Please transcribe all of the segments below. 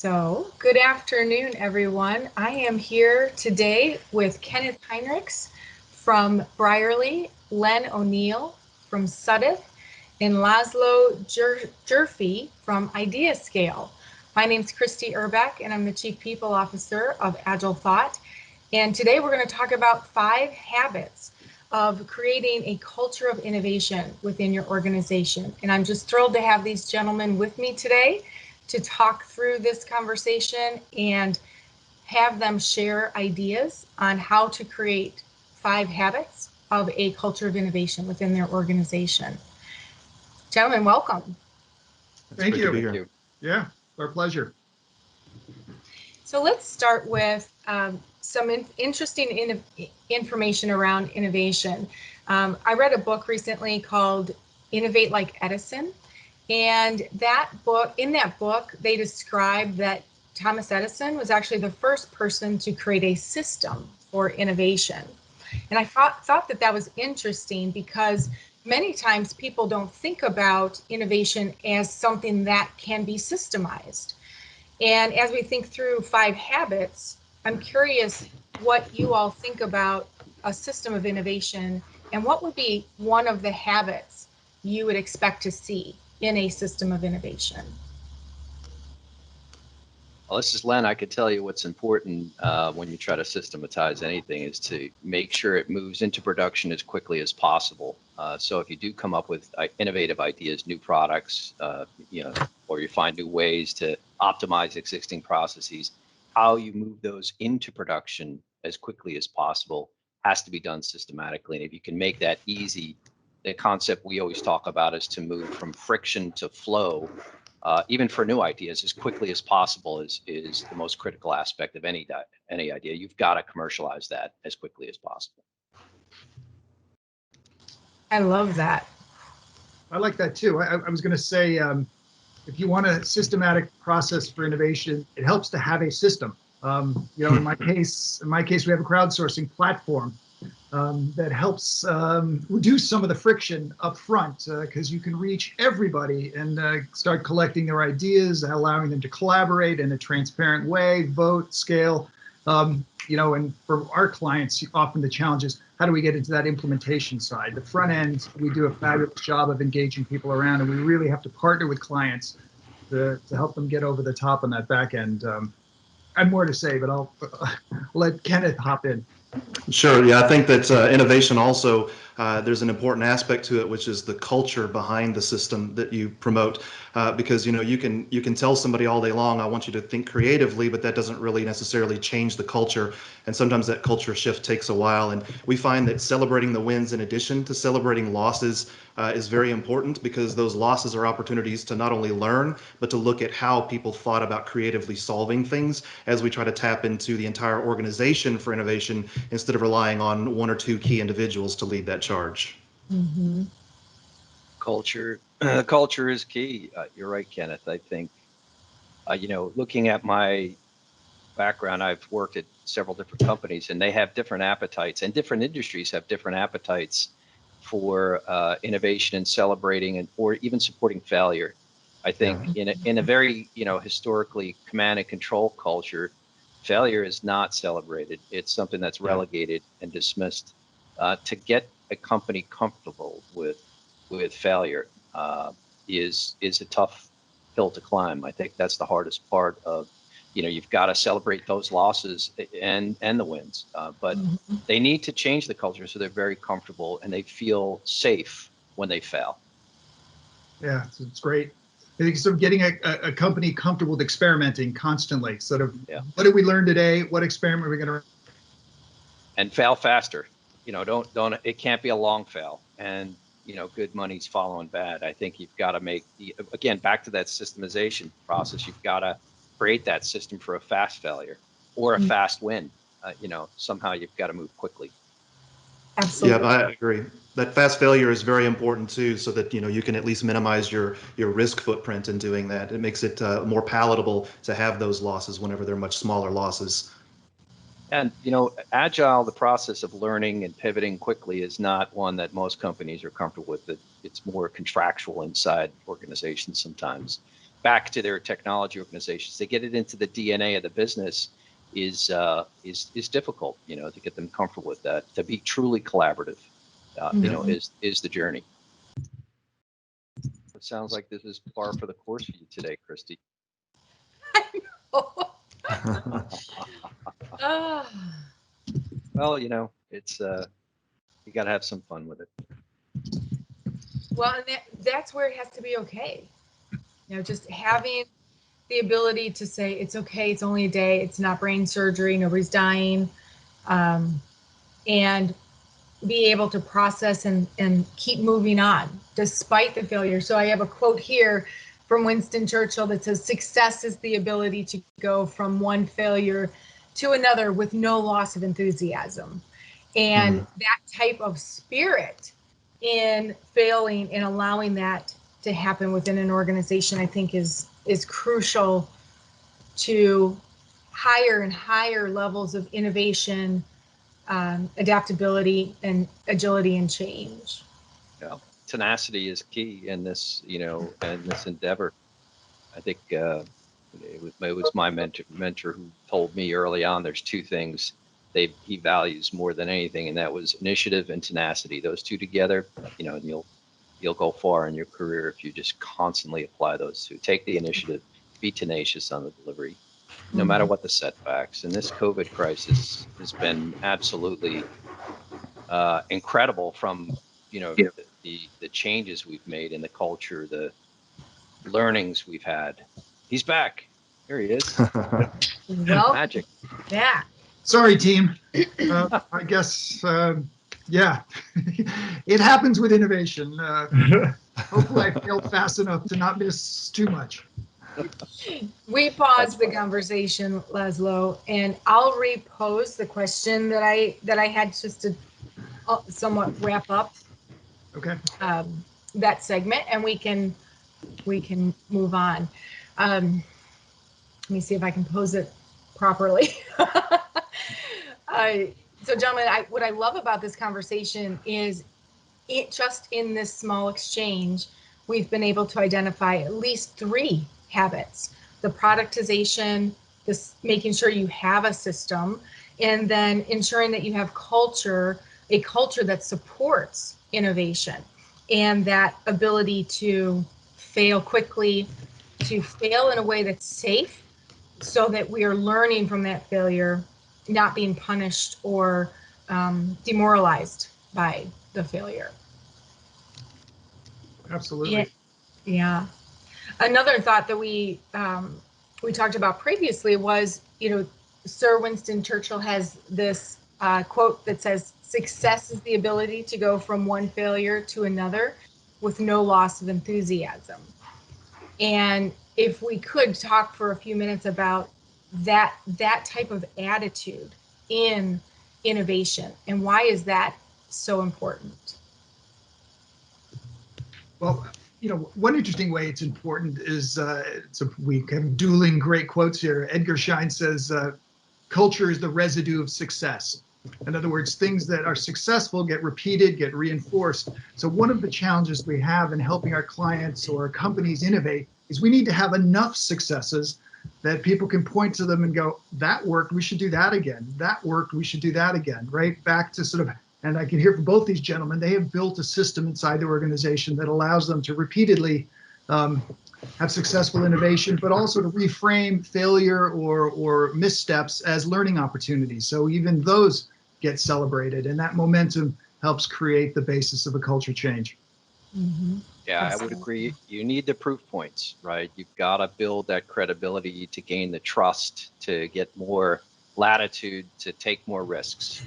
So, good afternoon, everyone. I am here today with Kenneth Henrichs from Brierley, Len O'Neill from Suddath, and Laszlo Gyorffy from IdeaScale. My name is Christy Urbeck, and I'm the Chief People Officer of AgileThought. And today we're going to talk about 5 habits of creating a culture of innovation within your organization. And I'm just thrilled to have these gentlemen with me today to talk through this conversation and have them share ideas on how to create 5 habits of a culture of innovation within their organization. Gentlemen, welcome. Thank you. Yeah, our pleasure. So let's start with some interesting information around innovation. I read a book recently called Innovate Like Edison. And in that book, they described that Thomas Edison was actually the first person to create a system for innovation. And I thought that was interesting because many times people don't think about innovation as something that can be systemized. And as we think through 5 habits, I'm curious what you all think about a system of innovation and what would be one of the habits you would expect to see in a system of innovation. Well, this is Len. I could tell you what's important when you try to systematize anything is to make sure it moves into production as quickly as possible. So if you do come up with innovative ideas, new products, or you find new ways to optimize existing processes, how you move those into production as quickly as possible has to be done systematically. And if you can make that easy, the concept we always talk about is to move from friction to flow, even for new ideas, as quickly as possible is the most critical aspect of any idea. You've got to commercialize that as quickly as possible. I love that. I like that too. I was going to say, if you want a systematic process for innovation, it helps to have a system. In my case, we have a crowdsourcing platform that helps reduce some of the friction up front because you can reach everybody and start collecting their ideas, allowing them to collaborate in a transparent way, vote, scale. And for our clients, often the challenge is how do we get into that implementation side? The front end, we do a fabulous job of engaging people around, and we really have to partner with clients to help them get over the top on that back end. I have more to say, but I'll let Kenneth hop in. Sure. Yeah, I think that innovation also, there's an important aspect to it, which is the culture behind the system that you promote. Because you can tell somebody all day long, I want you to think creatively, but that doesn't really necessarily change the culture. And sometimes that culture shift takes a while. And we find that celebrating the wins in addition to celebrating losses is very important, because those losses are opportunities to not only learn, but to look at how people thought about creatively solving things as we try to tap into the entire organization for innovation instead of relying on 1 or 2 key individuals to lead that charge. Mm-hmm. Culture is key. You're right, Kenneth. I think, looking at my background, I've worked at several different companies, and they have different appetites, and different industries have different appetites for innovation and celebrating or even supporting failure. I think in a very historically command and control culture, failure is not celebrated. It's something that's relegated and dismissed. To get a company comfortable with failure is a tough hill to climb. I think that's the hardest part of, you've got to celebrate those losses and the wins, but they need to change the culture so they're very comfortable and they feel safe when they fail. Yeah, it's great. I think sort of getting a company comfortable with experimenting constantly. Sort of, what did we learn today? What experiment are we going to? And fail faster. Don't. It can't be a long fail. And good money's following bad. I think you've got to make again back to that systemization process. You've got to create that system for a fast failure or a fast win. Somehow you've got to move quickly. Absolutely. Yeah, I agree. That fast failure is very important too, so that you can at least minimize your risk footprint in doing that. It makes it more palatable to have those losses whenever they're much smaller losses. And Agile, the process of learning and pivoting quickly, is not one that most companies are comfortable with. It's more contractual inside organizations sometimes. back to their technology organizations. To get it into the DNA of the business is difficult, to get them comfortable with that. To be truly collaborative, is the journey. It sounds like this is par for the course for you today, Christy. Well, it's you got to have some fun with it. Well, and that's where it has to be okay. Just having the ability to say, it's okay, it's only a day, it's not brain surgery, nobody's dying, and be able to process and keep moving on despite the failure. So I have a quote here from Winston Churchill that says, success is the ability to go from one failure to another with no loss of enthusiasm. And that type of spirit in failing and allowing that to happen within an organization, I think is crucial to higher and higher levels of innovation, adaptability, and agility and change. Yeah, tenacity is key in this, in this endeavor. I think it was my mentor who told me early on. There's two things he values more than anything, and that was initiative and tenacity. Those two together, and you'll go far in your career if you just constantly apply those two. Take the initiative, be tenacious on the delivery, no matter what the setbacks. And this COVID crisis has been absolutely incredible from, the changes we've made in the culture, the learnings we've had. He's back. Here he is. Well, magic. Yeah. Sorry, team. I guess, yeah, it happens with innovation. Hopefully I failed fast enough to not miss too much. We paused the conversation, Laszlo, and I'll repose the question that I had just to somewhat wrap up that segment, and we can move on. Let me see if I can pose it properly. So, gentlemen, what I love about this conversation is just in this small exchange, we've been able to identify at least 3 habits: the productization, this making sure you have a system, and then ensuring that you have a culture that supports innovation, and that ability to fail quickly, to fail in a way that's safe, so that we are learning from that failure, not being punished or demoralized by the failure. Absolutely. Yeah. Another thought that we talked about previously was, Sir Winston Churchill has this quote that says, success is the ability to go from one failure to another with no loss of enthusiasm. And if we could talk for a few minutes about that type of attitude in innovation, and why is that so important? Well, one interesting way it's important is, we have dueling great quotes here. Edgar Schein says, culture is the residue of success. In other words, things that are successful get repeated, get reinforced. So one of the challenges we have in helping our clients or companies innovate is we need to have enough successes that people can point to them and go, that worked, we should do that again. That worked, we should do that again, right? Back to sort of, and I can hear from both these gentlemen, they have built a system inside the organization that allows them to repeatedly have successful innovation, but also to reframe failure or missteps as learning opportunities. So even those get celebrated, and that momentum helps create the basis of a culture change. Mm-hmm. Yeah, I would agree. You need the proof points, right? You've got to build that credibility to gain the trust, to get more latitude, to take more risks.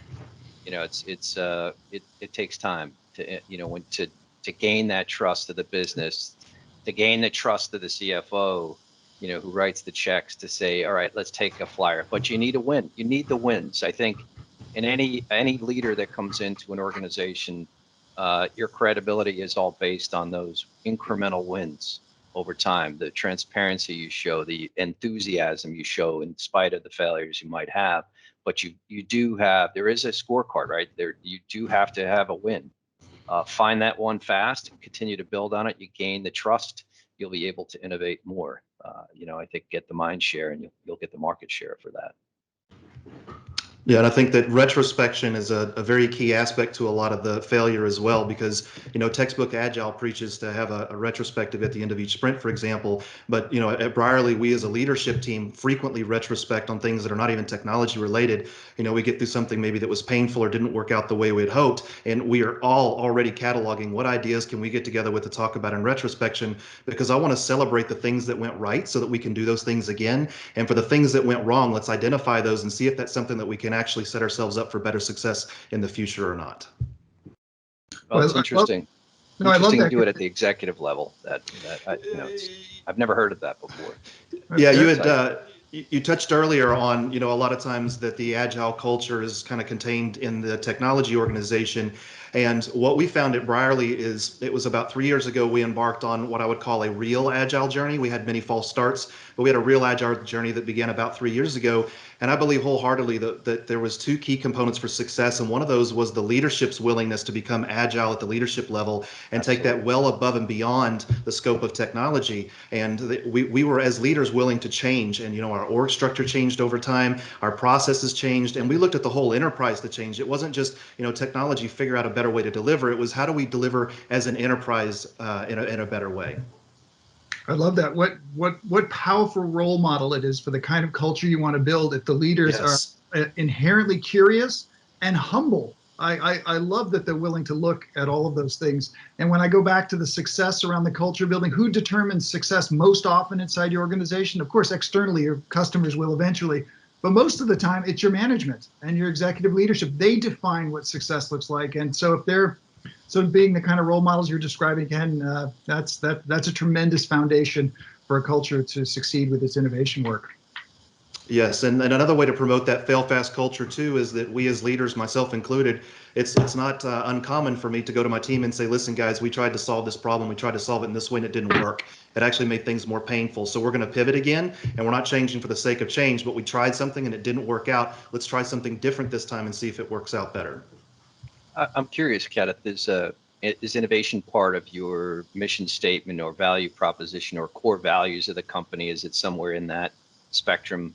It takes time to to gain that trust of the business, to gain the trust of the CFO, who writes the checks to say, all right, let's take a flyer. But you need a win. You need the wins. I think in any leader that comes into an organization, your credibility is all based on those incremental wins over time, the transparency you show, the enthusiasm you show in spite of the failures you might have. But there is a scorecard, right? You do have to have a win. Find that one fast and continue to build on it. You gain the trust you'll be able to innovate more. I think get the mind share, and you'll get the market share for that. Yeah, and I think that retrospection is a very key aspect to a lot of the failure as well, because, textbook Agile preaches to have a retrospective at the end of each sprint, for example. But, at Brierley, we as a leadership team frequently retrospect on things that are not even technology related. We get through something maybe that was painful or didn't work out the way we had hoped, and we are all already cataloging what ideas can we get together with to talk about in retrospection, because I want to celebrate the things that went right so that we can do those things again. And for the things that went wrong, let's identify those and see if that's something that we can actually set ourselves up for better success in the future or not. Well, it's interesting. I love Interesting that. to do it at the executive level. I've never heard of that before. Yeah, you touched earlier on, a lot of times that the Agile culture is kind of contained in the technology organization. And what we found at Brierley is it was about 3 years ago we embarked on what I would call a real Agile journey. We had many false starts, but we had a real Agile journey that began about 3 years ago. And I believe wholeheartedly that there was two key components for success. And one of those was the leadership's willingness to become agile at the leadership level and take that well above and beyond the scope of technology. And we were, as leaders, willing to change. And, our org structure changed over time, our processes changed, and we looked at the whole enterprise to change. It wasn't just, technology, figure out a better way to deliver. It was how do we deliver as an enterprise in a better way. I love that. What powerful role model it is for the kind of culture you want to build if the leaders are inherently curious and humble. I love that they're willing to look at all of those things. And when I go back to the success around the culture building, who determines success most often inside your organization? Of course, externally, your customers will eventually, but most of the time it's your management and your executive leadership. They define what success looks like. And so if they're being the kind of role models you're describing, Ken, that's a tremendous foundation for a culture to succeed with its innovation work. Yes, and another way to promote that fail fast culture too is that we as leaders, myself included, it's not uncommon for me to go to my team and say, listen guys, we tried to solve this problem, we tried to solve it in this way and it didn't work. It actually made things more painful. So we're going to pivot again, and we're not changing for the sake of change, but we tried something and it didn't work out. Let's try something different this time and see if it works out better. I'm curious, Kenneth, is innovation part of your mission statement or value proposition or core values of the company? Is it somewhere in that spectrum?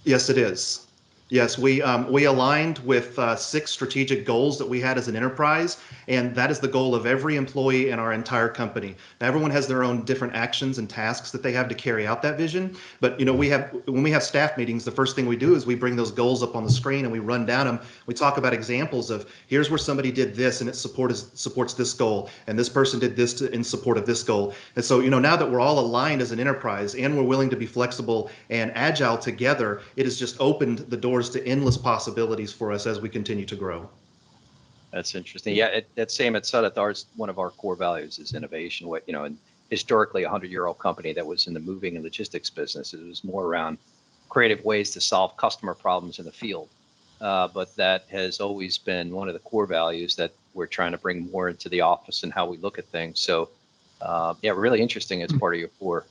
Yes, it is. Yes, we aligned with 6 strategic goals that we had as an enterprise, and that is the goal of every employee in our entire company. Now, everyone has their own different actions and tasks that they have to carry out that vision. But when we have staff meetings, the first thing we do is we bring those goals up on the screen and we run down them. We talk about examples of here's where somebody did this and it supports this goal, and this person did this in support of this goal. And so now that we're all aligned as an enterprise and we're willing to be flexible and agile together, it has just opened the door to endless possibilities for us as we continue to grow. That's interesting. Yeah, that's same at Suddath. One of our core values is innovation. And historically a 100-year-old company that was in the moving and logistics business, it was more around creative ways to solve customer problems in the field. But that has always been one of the core values that we're trying to bring more into the office and how we look at things. So really interesting as part of your core.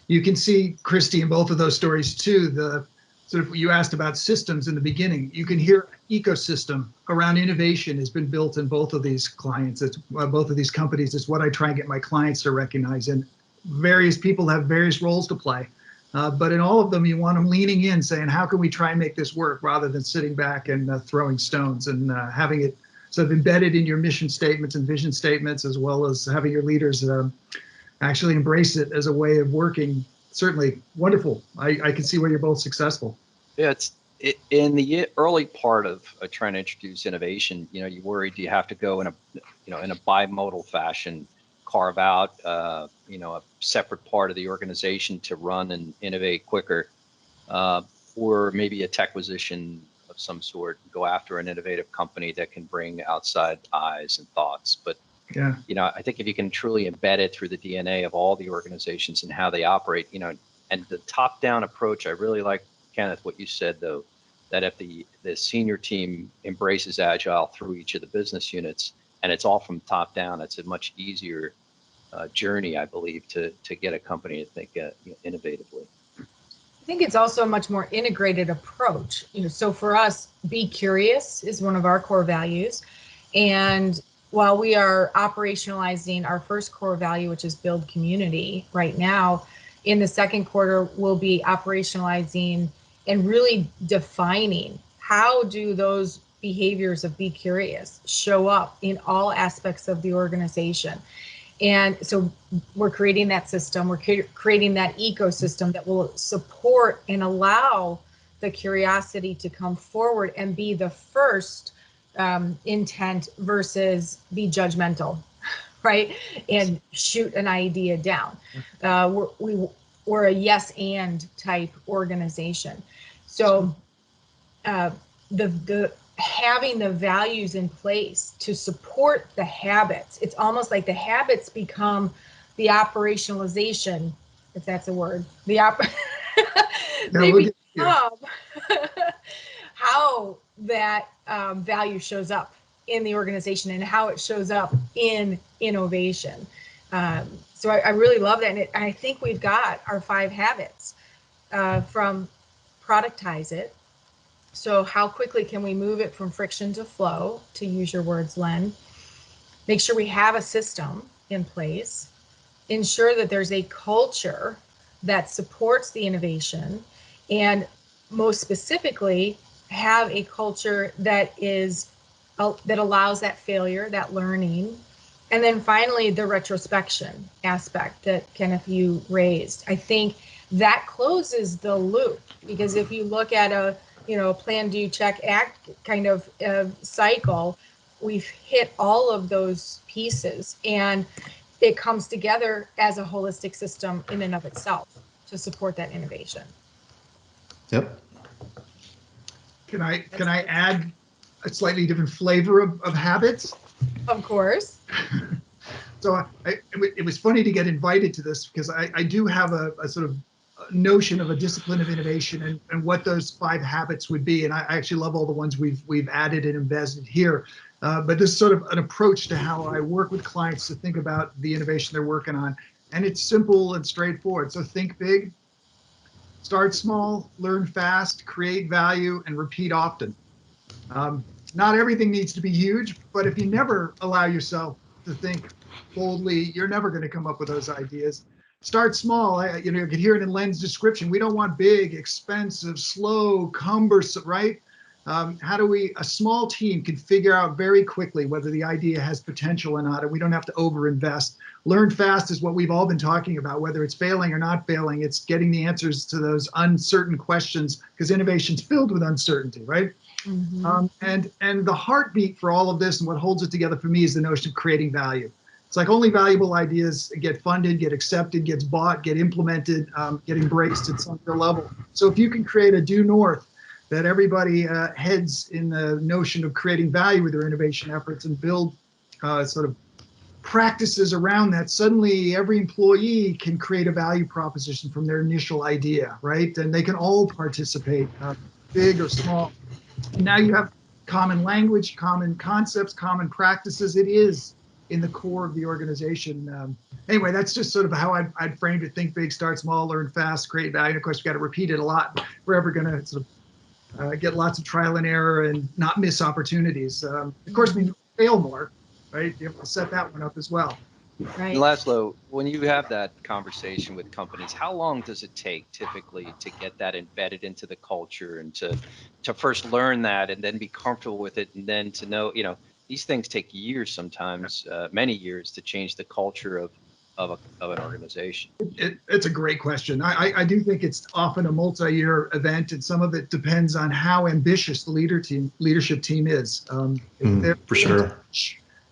You can see, Christy, in both of those stories too, you asked about systems in the beginning. You can hear ecosystem around innovation has been built in both of these clients. It's both of these companies. It's what I try and get my clients to recognize. And various people have various roles to play. But in all of them, you want them leaning in, saying, how can we try and make this work, rather than sitting back and throwing stones, and having it sort of embedded in your mission statements and vision statements, as well as having your leaders actually embrace it as a way of working. Certainly wonderful. I can see where you're both successful. Yeah, in the early part of trying to introduce innovation, you worry, do you have to go in a bimodal fashion, carve out a separate part of the organization to run and innovate quicker, or maybe a techquisition of some sort, go after an innovative company that can bring outside eyes and thoughts. But yeah, I think if you can truly embed it through the DNA of all the organizations and how they operate, and the top-down approach, I really like, Kenneth, what you said, though, that if the senior team embraces Agile through each of the business units, and it's all from top down, it's a much easier journey, I believe, to get a company to think innovatively. I think it's also a much more integrated approach. So for us, be curious is one of our core values. And while we are operationalizing our first core value, which is build community right now, in the second quarter, we'll be operationalizing and really defining how do those behaviors of be curious show up in all aspects of the organization. And so we're creating that system, we're creating that ecosystem that will support and allow the curiosity to come forward and be the first intent versus be judgmental, right? And shoot an idea down. We're a yes and type organization. So the having the values in place to support the habits, it's almost like the habits become the operationalization, if that's a word, they become how that value shows up in the organization and how it shows up in innovation. So I really love that. And I think we've got our 5 habits from productize it. So how quickly can we move it from friction to flow, to use your words, Len? Make sure we have a system in place. Ensure that there's a culture that supports the innovation. And most specifically, have a culture that allows that failure, that learning. And then finally, the retrospection aspect that Kenneth, you raised. I think that closes the loop, because if you look at a plan, do, check, act kind of cycle, we've hit all of those pieces, and it comes together as a holistic system in and of itself to support that innovation. Yep. Can I add a slightly different flavor of habits? Of course. So it was funny to get invited to this, because I do have a sort of notion of a discipline of innovation and what those 5 habits would be. And I actually love all the ones we've added and embedded here. But this is sort of an approach to how I work with clients to think about the innovation they're working on. And it's simple and straightforward. So think big, start small, learn fast, create value, and repeat often. Not everything needs to be huge, but if you never allow yourself to think boldly, you're never going to come up with those ideas. Start small. You could hear it in Len's description. We don't want big, expensive, slow, cumbersome, right? A small team can figure out very quickly whether the idea has potential or not, and we don't have to overinvest. Learn fast is what we've all been talking about, whether it's failing or not failing. It's getting the answers to those uncertain questions, because innovation's filled with uncertainty, right? Mm-hmm. And the heartbeat for all of this, and what holds it together for me, is the notion of creating value. It's like only valuable ideas get funded, get accepted, gets bought, get implemented, get embraced at some level. So if you can create a due north that everybody heads in the notion of creating value with their innovation efforts, and build sort of practices around that, suddenly every employee can create a value proposition from their initial idea, right? And they can all participate, big or small. And now you have common language, common concepts, common practices. It is in the core of the organization. Anyway, that's just sort of how I'd framed it. Think big, start small, learn fast, create value. And of course, we got to repeat it a lot. We're ever going to sort of get lots of trial and error and not miss opportunities. Of course, we fail more, right? You have to set that one up as well. Right. And Laszlo, when you have that conversation with companies, how long does it take typically to get that embedded into the culture, and to first learn that and then be comfortable with it, and then to know, these things take years, sometimes many years, to change the culture of an organization? It's a great question. I do think it's often a multi-year event, and some of it depends on how ambitious the leadership team is. For sure.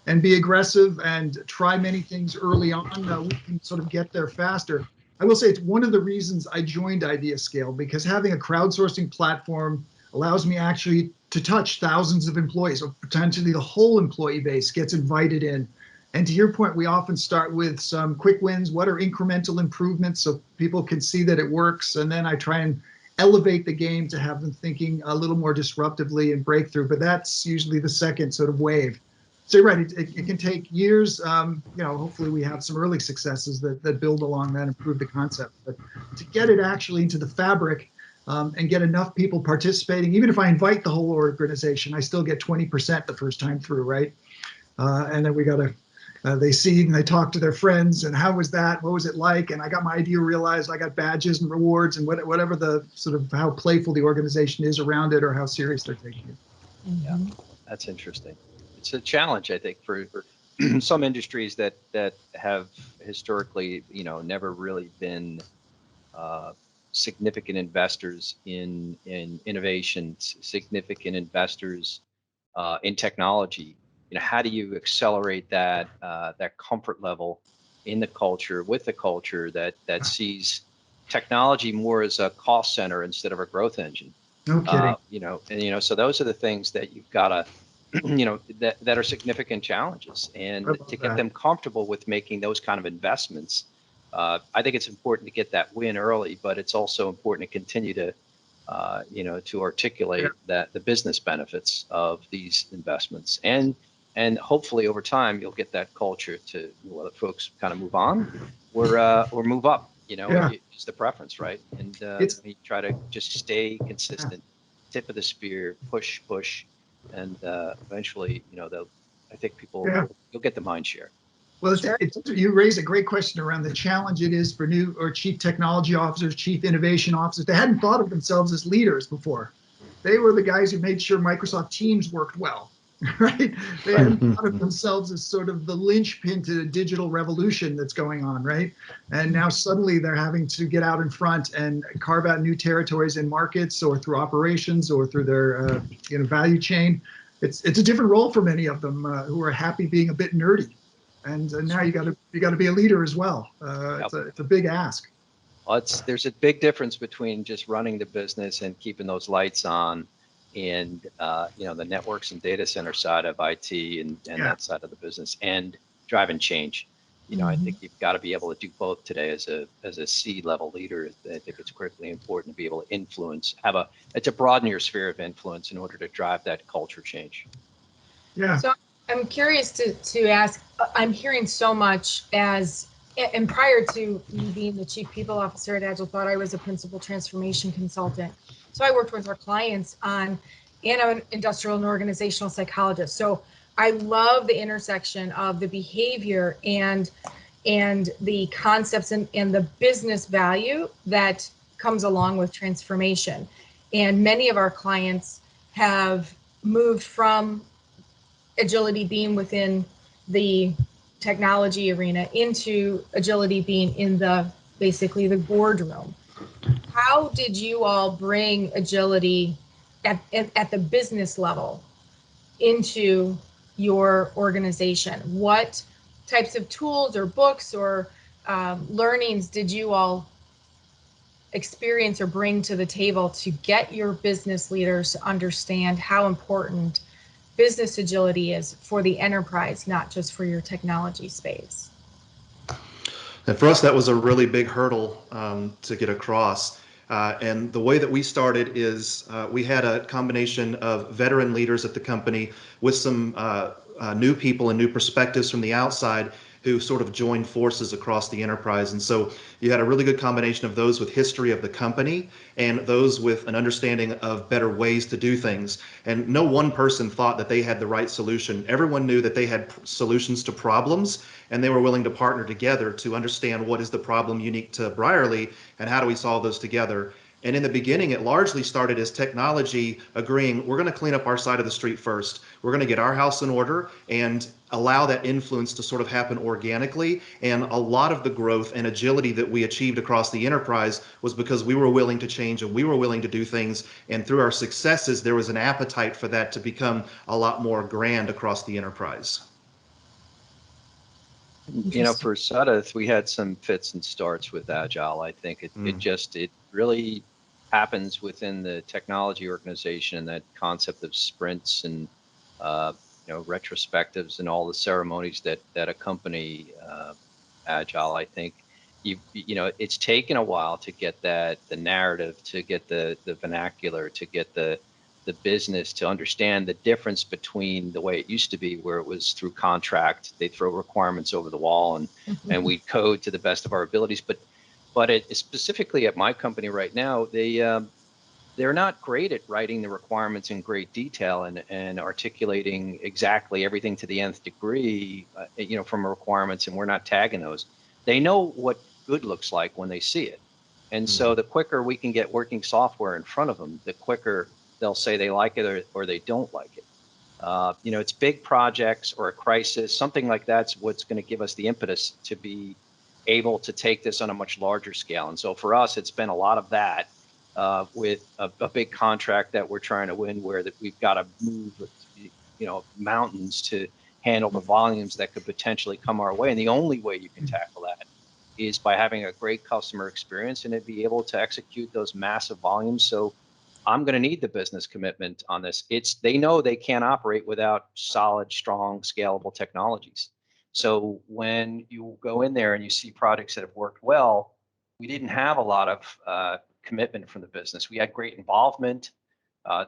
And be aggressive and try many things early on, we can sort of get there faster. I will say it's one of the reasons I joined IdeaScale, because having a crowdsourcing platform allows me actually to touch thousands of employees, or potentially the whole employee base gets invited in. And to your point, we often start with some quick wins. What are incremental improvements so people can see that it works? And then I try and elevate the game to have them thinking a little more disruptively and breakthrough. But that's usually the second sort of wave. So you're right, it can take years. Hopefully we have some early successes that build along that, improve the concept. But to get it actually into the fabric and get enough people participating, even if I invite the whole organization, I still get 20% the first time through, right? and then we got to. They see and they talk to their friends, and how was that? What was it like? And I got my idea realized. I got badges and rewards, and whatever the sort of how playful the organization is around it, or how serious they're taking it. Yeah, that's interesting. It's a challenge, I think, for some industries that have historically, never really been significant investors in innovation, significant investors in technology. How do you accelerate that comfort level in the culture, with the culture that sees technology more as a cost center instead of a growth engine? No kidding. So those are the things that you've got to, that are significant challenges, and to get them comfortable with making those kind of investments. I think it's important to get that win early, but it's also important to continue to, to articulate that the business benefits of these investments, and hopefully over time you'll get that culture to whether folks kind of move on or move up. It's the preference, right? And you try to just stay consistent, tip of the spear, push, and eventually, I think you'll get the mind share. Well, you raised a great question around the challenge it is for new or chief technology officers, chief innovation officers. They hadn't thought of themselves as leaders before. They were the guys who made sure Microsoft Teams worked well, right? They hadn't thought of themselves as sort of the linchpin to the digital revolution that's going on, right? And now suddenly they're having to get out in front and carve out new territories in markets, or through operations, or through their value chain. It's a different role for many of them who are happy being a bit nerdy. And now you got to be a leader as well. It's a big ask. Well, there's a big difference between just running the business and keeping those lights on, and the networks and data center side of IT and that side of the business, and driving change. I think you've got to be able to do both today as a C-level leader. I think it's critically important to be able to influence, to broaden your sphere of influence in order to drive that culture change. Yeah. So I'm curious to ask, I'm hearing so much and prior to me being the chief people officer at AgileThought, I was a principal transformation consultant. So I worked with our clients and I'm an industrial and organizational psychologist. So I love the intersection of the behavior and the concepts and the business value that comes along with transformation. And many of our clients have moved from agility being within the technology arena into agility being in basically the boardroom. How did you all bring agility at the business level into your organization? What types of tools or books or learnings did you all experience or bring to the table to get your business leaders to understand how important business agility is for the enterprise, not just for your technology space? And for us, that was a really big hurdle to get across. And the way that we started is we had a combination of veteran leaders at the company with some new people and new perspectives from the outside who sort of joined forces across the enterprise. And so you had a really good combination of those with history of the company and those with an understanding of better ways to do things. And no one person thought that they had the right solution. Everyone knew that they had solutions to problems, and they were willing to partner together to understand what is the problem unique to Brierley and how do we solve those together. And in the beginning, it largely started as technology agreeing, we're going to clean up our side of the street first. We're going to get our house in order and allow that influence to sort of happen organically. And a lot of the growth and agility that we achieved across the enterprise was because we were willing to change and we were willing to do things. And through our successes, there was an appetite for that to become a lot more grand across the enterprise. For Suddath, we had some fits and starts with Agile. I think it really happens within the technology organization, that concept of sprints and retrospectives and all the ceremonies that accompany Agile. I think it's taken a while to get the narrative, to get the vernacular, to get the business to understand the difference between the way it used to be, where it was through contract, they throw requirements over the wall and we code to the best of our abilities. But it specifically at my company right now, they're not great at writing the requirements in great detail and articulating exactly everything to the nth degree, from requirements, and we're not tagging those. They know what good looks like when they see it. And so the quicker we can get working software in front of them, the quicker they'll say they like it or they don't like it. It's big projects or a crisis, something like that's what's going to give us the impetus to be able to take this on a much larger scale. And so for us, it's been a lot of that. With a big contract that we're trying to win, where that we've got to move, mountains to handle the volumes that could potentially come our way. And the only way you can tackle that is by having a great customer experience and to be able to execute those massive volumes. So I'm going to need the business commitment on this. They know they can't operate without solid, strong, scalable technologies. So when you go in there and you see projects that have worked well, we didn't have a lot of commitment from the business. We had great involvement.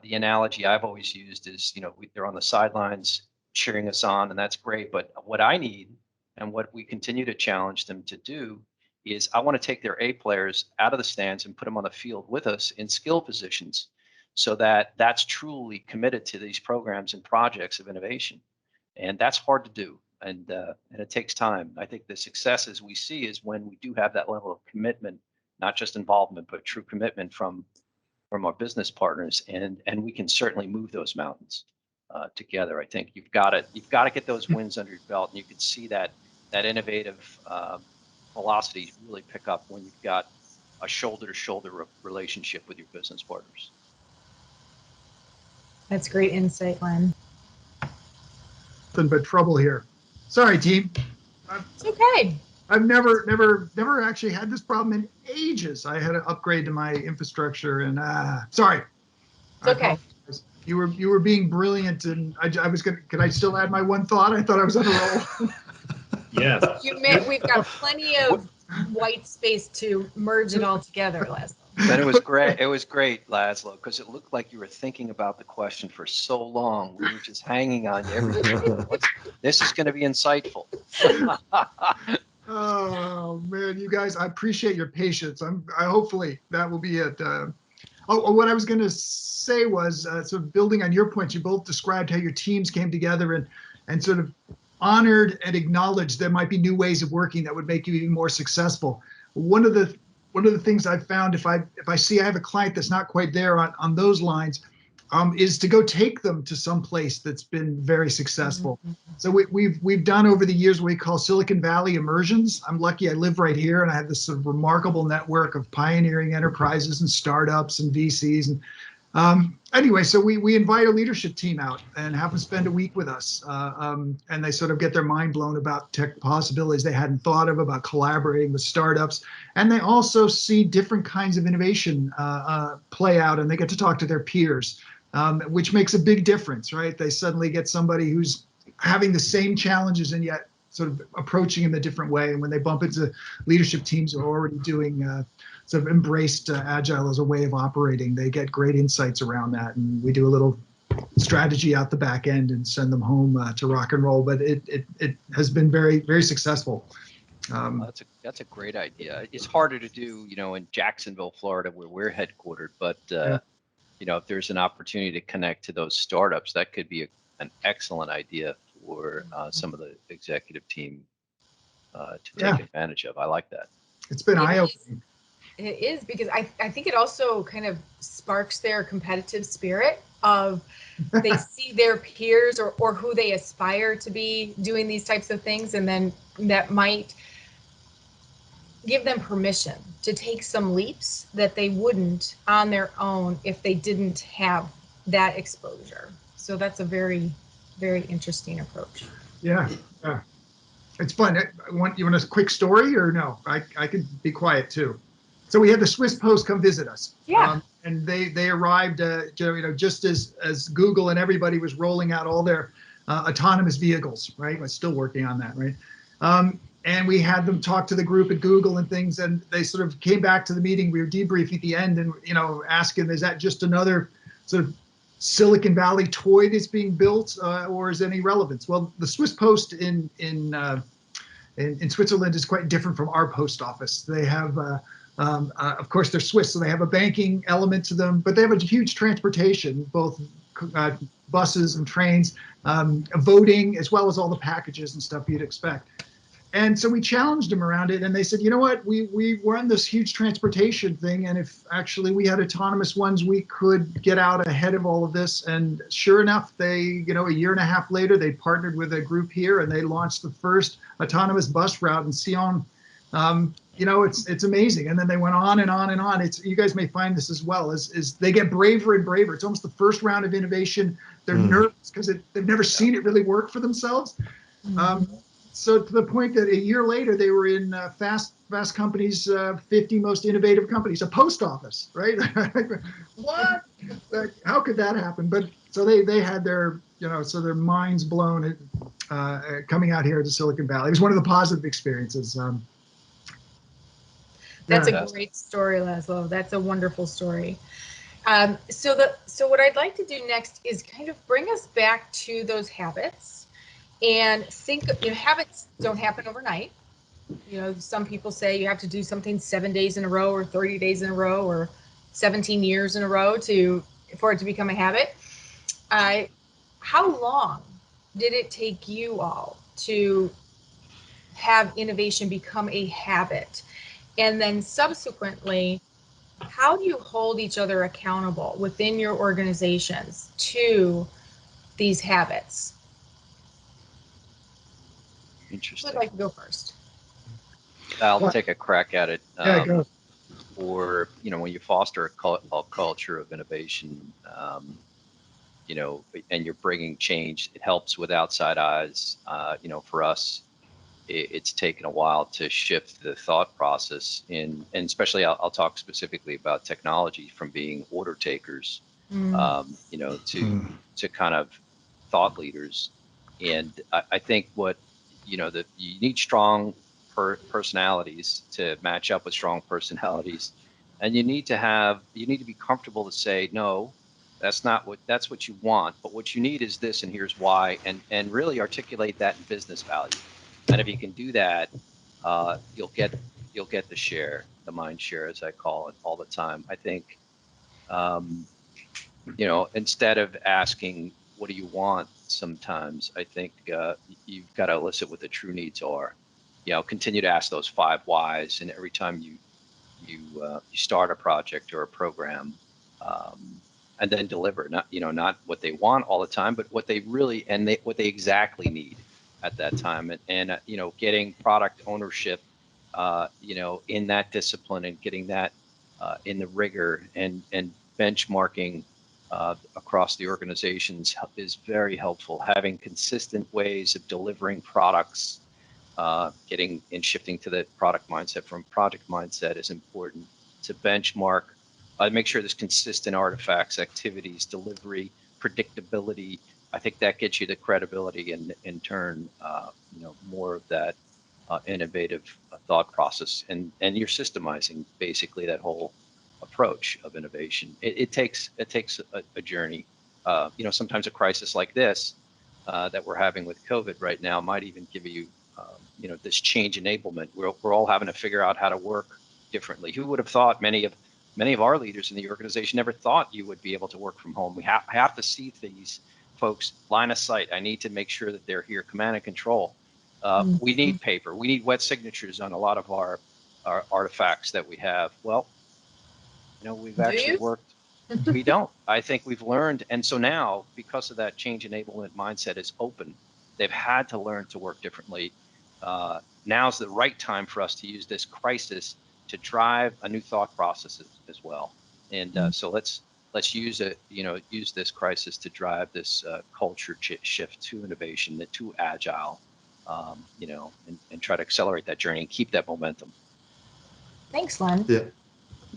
The analogy I've always used is, they're on the sidelines cheering us on, and that's great. But what I need and what we continue to challenge them to do is I want to take their A players out of the stands and put them on the field with us in skill positions so that that's truly committed to these programs and projects of innovation. And that's hard to do. And it takes time. I think the successes we see is when we do have that level of commitment, not just involvement, but true commitment from our business partners, and we can certainly move those mountains together. I think you've got to get those wins under your belt, and you can see that innovative velocity really pick up when you've got a shoulder-to-shoulder relationship with your business partners. That's great insight, Len. Nothing but trouble here. Sorry, team. It's okay. I've never actually had this problem in ages. I had to upgrade to my infrastructure, and sorry. It's okay. You were being brilliant, and I was gonna. Can I still add my one thought? I thought I was on a roll. Yes. We've got plenty of white space to merge it all together, Laszlo. And it was great. It was great, Laszlo, because it looked like you were thinking about the question for so long. We were just hanging on to everything. This is going to be insightful. Oh man, you guys, I appreciate your patience. I hopefully that will be it. What I was going to say was sort of building on your points. You both described how your teams came together and sort of honored and acknowledged there might be new ways of working that would make you even more successful. One of the things I've found if I see I have a client that's not quite there on those lines, is to go take them to some place that's been very successful. Mm-hmm. So we've done over the years what we call Silicon Valley immersions. I'm lucky I live right here, and I have this sort of remarkable network of pioneering enterprises and startups and VCs. And anyway, so we invite a leadership team out and have them spend a week with us, and they sort of get their mind blown about tech possibilities they hadn't thought of, about collaborating with startups, and they also see different kinds of innovation play out, and they get to talk to their peers. Which makes a big difference, right? They suddenly get somebody who's having the same challenges and yet sort of approaching them a different way. And when they bump into leadership teams who are already doing sort of embraced Agile as a way of operating, they get great insights around that. And we do a little strategy out the back end and send them home to rock and roll. But it has been very, very successful. That's a great idea. It's harder to do, in Jacksonville, Florida, where we're headquartered, but yeah. If there's an opportunity to connect to those startups, that could be an excellent idea for some of the executive team to take advantage of. I like that. It's been eye-opening. It is, because I think it also kind of sparks their competitive spirit of they see their peers or who they aspire to be doing these types of things, and then that might give them permission to take some leaps that they wouldn't on their own if they didn't have that exposure. So that's a very, very interesting approach. Yeah. It's fun. You want a quick story or no? I could be quiet too. So we had the Swiss Post come visit us. Yeah. And they arrived, just as Google and everybody was rolling out all their autonomous vehicles, right? We're still working on that, right? And we had them talk to the group at Google and things, and they sort of came back to the meeting. We were debriefing at the end and, asking, is that just another sort of Silicon Valley toy that's being built, or is there any relevance? Well, the Swiss Post in Switzerland is quite different from our post office. They have Of course, they're Swiss, so they have a banking element to them, but they have a huge transportation, both buses and trains, voting, as well as all the packages and stuff you'd expect. And so we challenged them around it, and they said, you know what, we run this huge transportation thing, and if actually we had autonomous ones, we could get out ahead of all of this. And sure enough, they, you know, a year and a half later, they partnered with a group here, and they launched the first autonomous bus route in Sion. You know, it's amazing. And then they went on and on and on. You guys may find this as well, is they get braver and braver. It's almost the first round of innovation. They're nervous because they've never seen it really work for themselves. So to the point that a year later, they were in Fast Company's 50 most innovative companies, a post office, right? What? Like, how could that happen? But so they had their, you know, so their minds blown coming out here to Silicon Valley. It was one of the positive experiences. That's a great story, Laszlo. That's a wonderful story. So what I'd like to do next is kind of bring us back to those habits. And think, you know, habits don't happen overnight. You know, some people say you have to do something 7 days in a row or 30 days in a row or 17 years in a row for it to become a habit. How long did it take you all to have innovation become a habit? And then subsequently, how do you hold each other accountable within your organizations to these habits? Interesting. Who would like to go first? I'll take a crack at it. Yeah, go. Or, you know, when you foster a culture of innovation, you know, and you're bringing change, it helps with outside eyes. You know, for us, it's taken a while to shift the thought process and especially I'll talk specifically about technology from being order takers, you know, to kind of thought leaders. And I think what, you know, that you need strong personalities to match up with strong personalities. And you need to be comfortable to say, no, that's what you want, but what you need is this, and here's why, and really articulate that in business value. And if you can do that, you'll get the mind share, as I call it, all the time. I think, you know, instead of asking, what do you want? Sometimes I think you've got to elicit what the true needs are. You know, continue to ask those 5 whys, and every time you start a project or a program, and then deliver. Not what they want all the time, but what they really what they exactly need at that time, and you know, getting product ownership, you know, in that discipline and getting that in the rigor and benchmarking across the organizations is very helpful. Having consistent ways of delivering products, getting and shifting to the product mindset from project mindset is important. To benchmark, make sure there's consistent artifacts, activities, delivery, predictability. I think that gets you the credibility and in turn, you know, more of that innovative thought process, and you're systemizing basically that whole approach of innovation. It takes a journey. You know, sometimes a crisis like this that we're having with COVID right now might even give you, you know, this change enablement. We're all having to figure out how to work differently. Who would have thought? Many of our leaders in the organization never thought you would be able to work from home. We have to see these folks line of sight. I need to make sure that they're here, command and control. We need paper. We need wet signatures on a lot of our artifacts that we have. Well, you know, we've actually worked. We don't. I think we've learned. And so now, because of that change enablement mindset is open, they've had to learn to work differently. Now's the right time for us to use this crisis to drive a new thought process as well. And so let's use it, you know, use this crisis to drive this culture shift to innovation, to agile, you know, and try to accelerate that journey and keep that momentum. Thanks, Len. Yeah.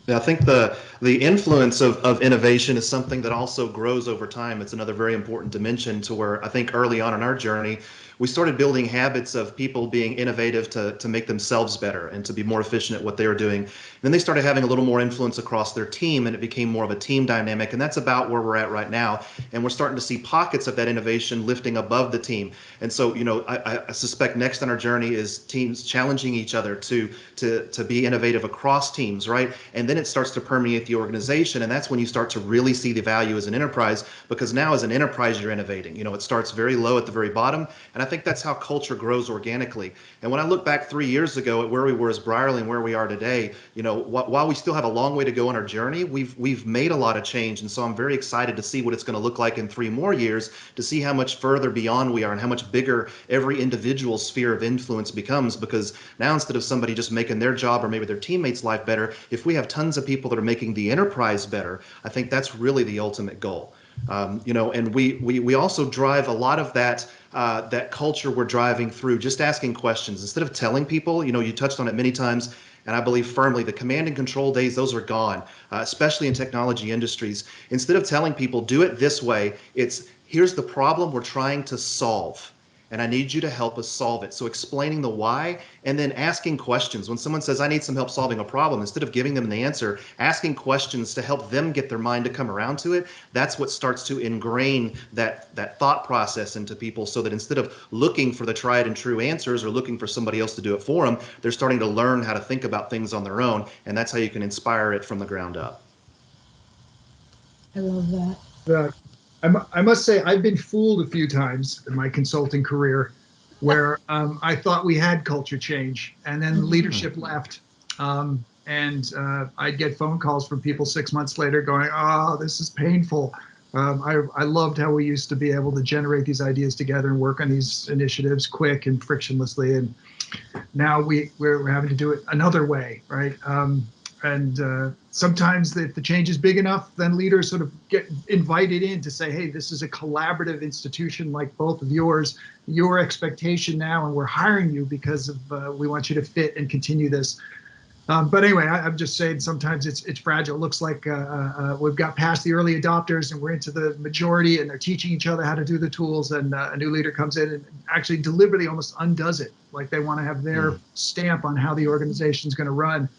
Yeah, I think the influence of innovation is something that also grows over time. It's another very important dimension to where I think early on in our journey, we started building habits of people being innovative to make themselves better and to be more efficient at what they were doing. Then they started having a little more influence across their team, and it became more of a team dynamic. And that's about where we're at right now. And we're starting to see pockets of that innovation lifting above the team. And so, I suspect next on our journey is teams challenging each other to be innovative across teams, right? And then it starts to permeate the organization. And that's when you start to really see the value as an enterprise, because now as an enterprise, you're innovating. It starts very low at the very bottom. And I think that's how culture grows organically. And when I look back 3 years ago at where we were as Brierley and where we are today, while we still have a long way to go on our journey, we've made a lot of change. And so I'm very excited to see what it's going to look like in 3 more years, to see how much further beyond we are and how much bigger every individual sphere of influence becomes. Because now, instead of somebody just making their job or maybe their teammates' life better, if we have tons of people that are making the enterprise better, I think that's really the ultimate goal. And we also drive a lot of that culture we're driving through just asking questions instead of telling people. You touched on it many times, and I believe firmly the command and control days, those are gone, especially in technology industries. Instead of telling people, do it this way, it's here's the problem we're trying to solve, and I need you to help us solve it. So explaining the why, and then asking questions. When someone says, I need some help solving a problem, instead of giving them the answer, asking questions to help them get their mind to come around to it. That's what starts to ingrain that thought process into people, so that instead of looking for the tried and true answers or looking for somebody else to do it for them, they're starting to learn how to think about things on their own. And that's how you can inspire it from the ground up. I love that. I must say, I've been fooled a few times in my consulting career where I thought we had culture change, and then leadership left. I'd get phone calls from people 6 months later going, oh, this is painful. I loved how we used to be able to generate these ideas together and work on these initiatives quick and frictionlessly. And now we're having to do it another way, right? Sometimes if the change is big enough, then leaders sort of get invited in to say, hey, this is a collaborative institution like both of yours, your expectation now, and we're hiring you because of we want you to fit and continue this. But anyway, I'm just saying sometimes it's fragile. It looks like we've got past the early adopters and we're into the majority, and they're teaching each other how to do the tools, and a new leader comes in and actually deliberately almost undoes it. Like they want to have their stamp on how the organization is going to run.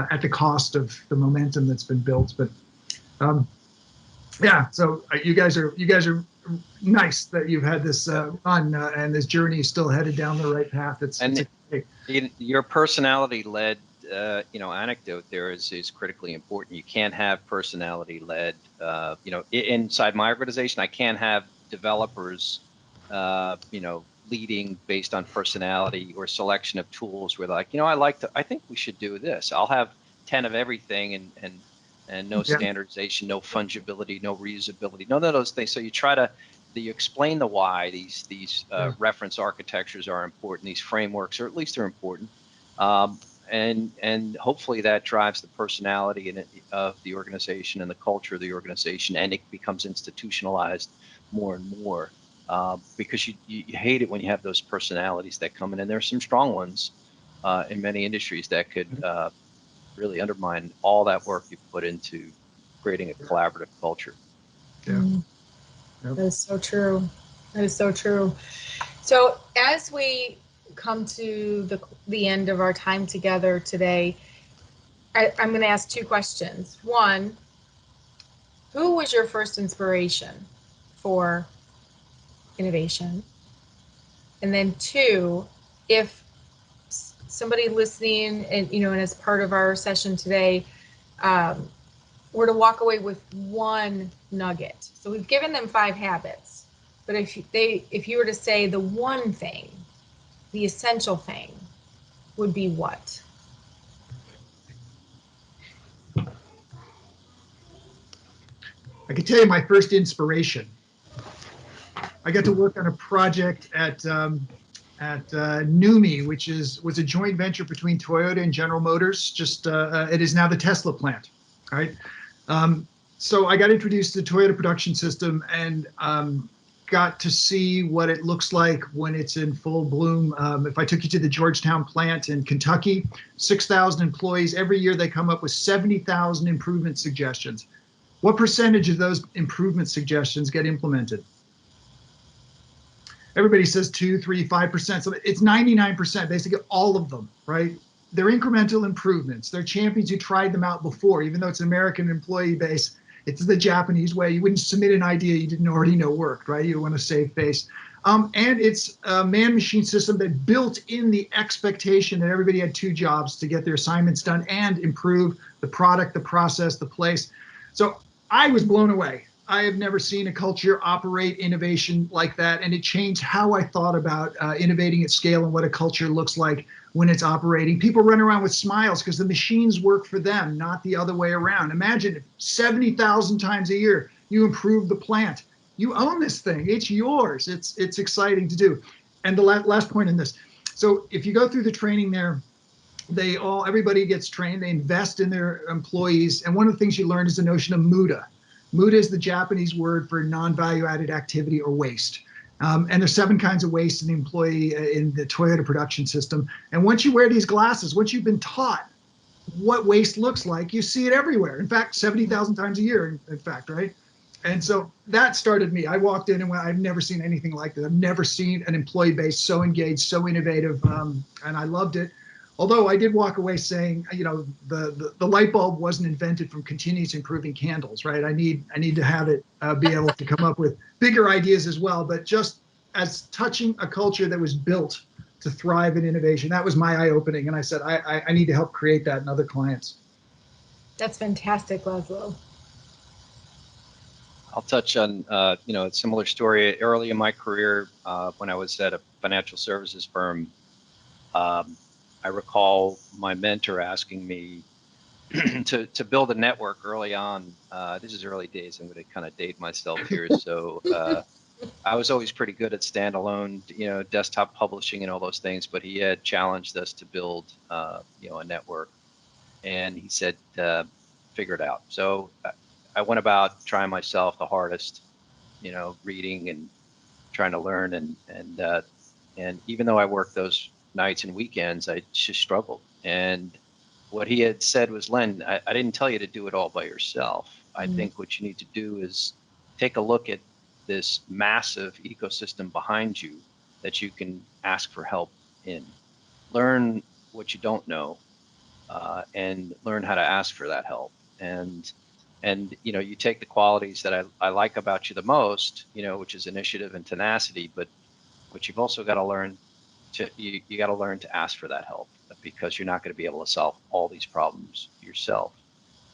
At the cost of the momentum that's been built. But yeah, so you guys are nice that you've had this run and this journey is still headed down the right path. Your personality-led, anecdote there is critically important. You can't have personality-led. Inside my organization, I can't have developers, leading based on personality or selection of tools where like, I think we should do this. I'll have 10 of everything and no standardization, no fungibility, no reusability, none of those things. So you you explain the why. These reference architectures are important. These frameworks, or at least they're important. And hopefully that drives the personality of the organization and the culture of the organization, and it becomes institutionalized more and more. Because you hate it when you have those personalities that come in, and there's some strong ones in many industries that could really undermine all that work you put into creating a collaborative culture. Yeah. That is so true. That is so true. So as we come to the end of our time together today, I'm going to ask 2 questions. One, who was your first inspiration for innovation? And then 2, if somebody listening and and as part of our session today were to walk away with one nugget, so we've given them 5 habits, but if you were to say the one thing, the essential thing, would be what? I can tell you my first inspiration. I got to work on a project at NUMMI, which was a joint venture between Toyota and General Motors. It is now the Tesla plant, right? So I got introduced to the Toyota production system and got to see what it looks like when it's in full bloom. If I took you to the Georgetown plant in Kentucky, 6,000 employees, every year they come up with 70,000 improvement suggestions. What percentage of those improvement suggestions get implemented? everybody says 2, 3, 5%. So it's 99%, basically all of them, right? They're incremental improvements. They're champions who tried them out before, even though it's an American employee base. It's the Japanese way. You wouldn't submit an idea you didn't already know worked, right? You want to save face. And it's a man-machine system that built in the expectation that everybody had 2 jobs to get their assignments done and improve the product, the process, the place. So I was blown away. I have never seen a culture operate innovation like that, and it changed how I thought about innovating at scale and what a culture looks like when it's operating. People run around with smiles because the machines work for them, not the other way around. Imagine if 70,000 times a year you improve the plant. You own this thing. It's yours. It's exciting to do. And the last point in this. So if you go through the training there, everybody gets trained. They invest in their employees. And one of the things you learn is the notion of muda. Muda is the Japanese word for non-value added activity or waste. And there's 7 kinds of waste in the Toyota production system. And once you wear these glasses, once you've been taught what waste looks like, you see it everywhere. In fact, 70,000 times a year, in fact, right? And so that started me. I walked in and went, I've never seen anything like that. I've never seen an employee base so engaged, so innovative, and I loved it. Although I did walk away saying, the light bulb wasn't invented from continuous improving candles, right? I need to have it be able to come up with bigger ideas as well. But just as touching a culture that was built to thrive in innovation, that was my eye-opening. And I said, I need to help create that in other clients. That's fantastic, Laszlo. I'll touch on, a similar story. Early in my career, when I was at a financial services firm, I recall my mentor asking me to build a network early on. This is early days. I'm going to kind of date myself here. So I was always pretty good at standalone, desktop publishing and all those things. But he had challenged us to build, a network, and he said, figure it out. So I went about trying myself the hardest, reading and trying to learn, and even though I worked those nights and weekends, I just struggled. And what he had said was, Len, I didn't tell you to do it all by yourself. I think what you need to do is take a look at this massive ecosystem behind you that you can ask for help in. Learn what you don't know, and learn how to ask for that help. And you take the qualities that I like about you the most, which is initiative and tenacity, but you've also got to learn you got to learn to ask for that help, because you're not going to be able to solve all these problems yourself.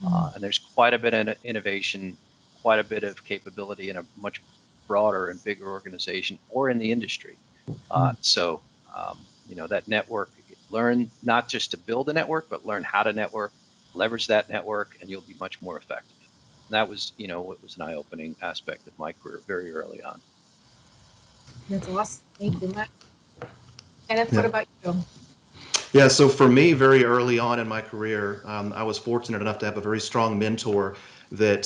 And there's quite a bit of innovation, quite a bit of capability in a much broader and bigger organization or in the industry. So that network, learn not just to build a network, but learn how to network, leverage that network, and you'll be much more effective. And that was, what was an eye-opening aspect of my career very early on. That's awesome. Thank you, Matt. Kenneth, what about you? Yeah, so for me, very early on in my career, I was fortunate enough to have a very strong mentor that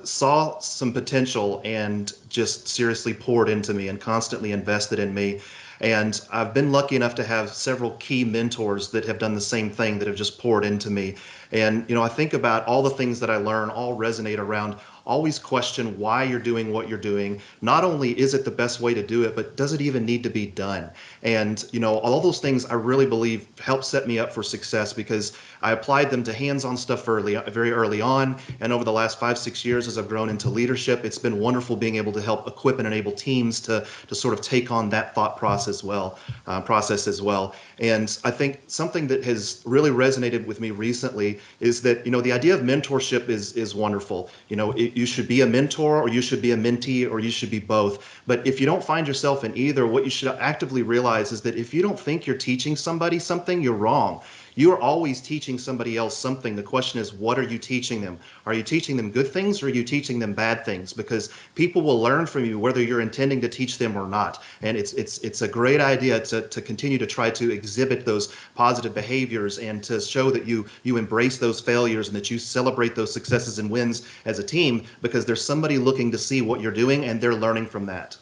saw some potential and just seriously poured into me and constantly invested in me. And I've been lucky enough to have several key mentors that have done the same thing, that have just poured into me. And, I think about all the things that I learn all resonate around always question why you're doing what you're doing. Not only is it the best way to do it, but does it even need to be done? And, all those things I really believe help set me up for success, because I applied them to hands-on stuff very early on. And over the last 5-6 years, as I've grown into leadership, it's been wonderful being able to help equip and enable teams to sort of take on that thought process as well. And I think something that has really resonated with me recently is that, the idea of mentorship is wonderful. You should be a mentor, or you should be a mentee, or you should be both. But if you don't find yourself in either, what you should actively realize is that if you don't think you're teaching somebody something, you're wrong. You are always teaching somebody else something. The question is, what are you teaching them? Are you teaching them good things, or are you teaching them bad things? Because people will learn from you whether you're intending to teach them or not. And it's a great idea to continue to try to exhibit those positive behaviors and to show that you embrace those failures and that you celebrate those successes and wins as a team, because there's somebody looking to see what you're doing and they're learning from that.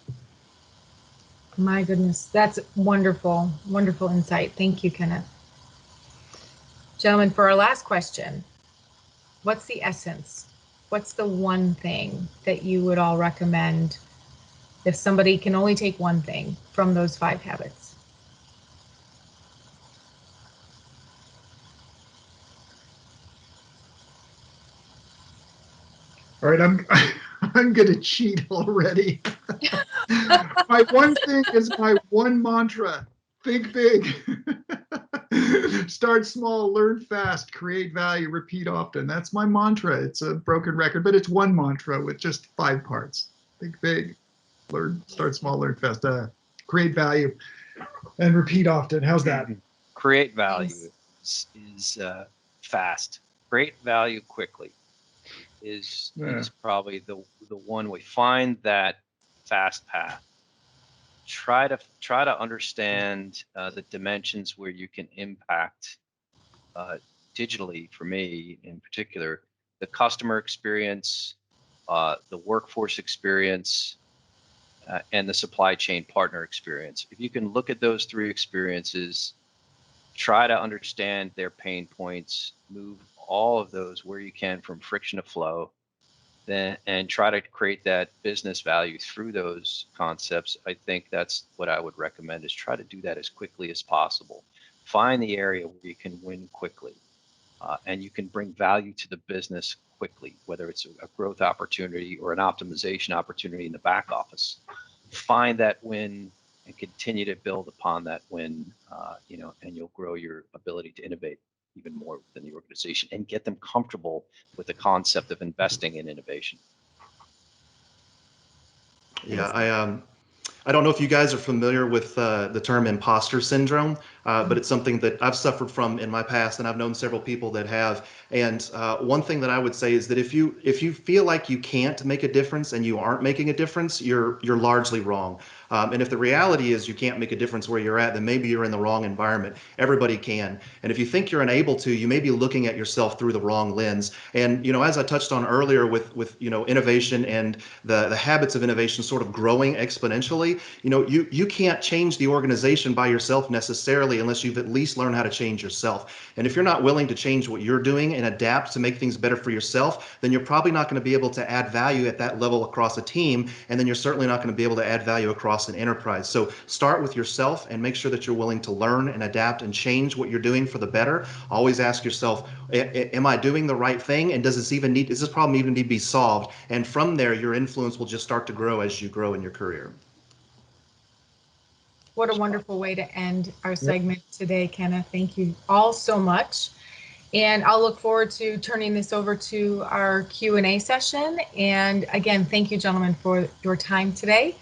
My goodness, that's wonderful, wonderful insight. Thank you, Kenneth. Gentlemen, for our last question, what's the essence? What's the one thing that you would all recommend if somebody can only take one thing from those 5 habits. All right, I'm gonna cheat already. My one thing is my one mantra: think big, start small, learn fast, create value, repeat often. That's my mantra. It's a broken record, but it's one mantra with just 5 parts: think big, start small, learn fast, create value, and repeat often. How's that? Create value is fast. Create value quickly is probably the one way. Find that fast path. Try to understand the dimensions where you can impact digitally. For me, in particular, the customer experience, the workforce experience, and the supply chain partner experience. If you can look at those 3 experiences, try to understand their pain points, move all of those where you can from friction to flow, and try to create that business value through those concepts. I think that's what I would recommend, is try to do that as quickly as possible. Find the area where you can win quickly, and you can bring value to the business quickly, whether it's a growth opportunity or an optimization opportunity in the back office. Find that win and continue to build upon that win, and you'll grow your ability to innovate even more within the organization and get them comfortable with the concept of investing in innovation. Yeah, I don't know if you guys are familiar with the term imposter syndrome, but it's something that I've suffered from in my past, and I've known several people that have. And one thing that I would say is that if you feel like you can't make a difference and you aren't making a difference, you're largely wrong. And if the reality is you can't make a difference where you're at, then maybe you're in the wrong environment. Everybody can. And if you think you're unable to, you may be looking at yourself through the wrong lens. And as I touched on earlier with innovation and the habits of innovation sort of growing exponentially, you can't change the organization by yourself necessarily unless you've at least learned how to change yourself. And if you're not willing to change what you're doing and adapt to make things better for yourself, then you're probably not going to be able to add value at that level across a team, and then you're certainly not going to be able to add value across an enterprise. So start with yourself and make sure that you're willing to learn and adapt and change what you're doing for the better. Always ask yourself, am I doing the right thing? And does this problem even need to be solved? And from there, your influence will just start to grow as you grow in your career. What a wonderful way to end our segment today, Kenneth. Thank you all so much. And I'll look forward to turning this over to our Q&A session. And again, thank you, gentlemen, for your time today.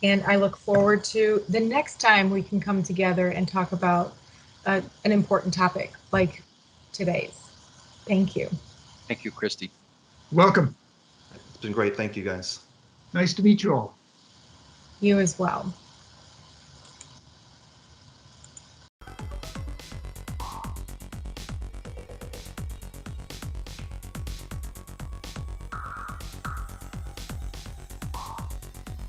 And I look forward to the next time we can come together and talk about an important topic like today's. Thank you. Thank you, Christy. Welcome. It's been great. Thank you, guys. Nice to meet you all. You as well.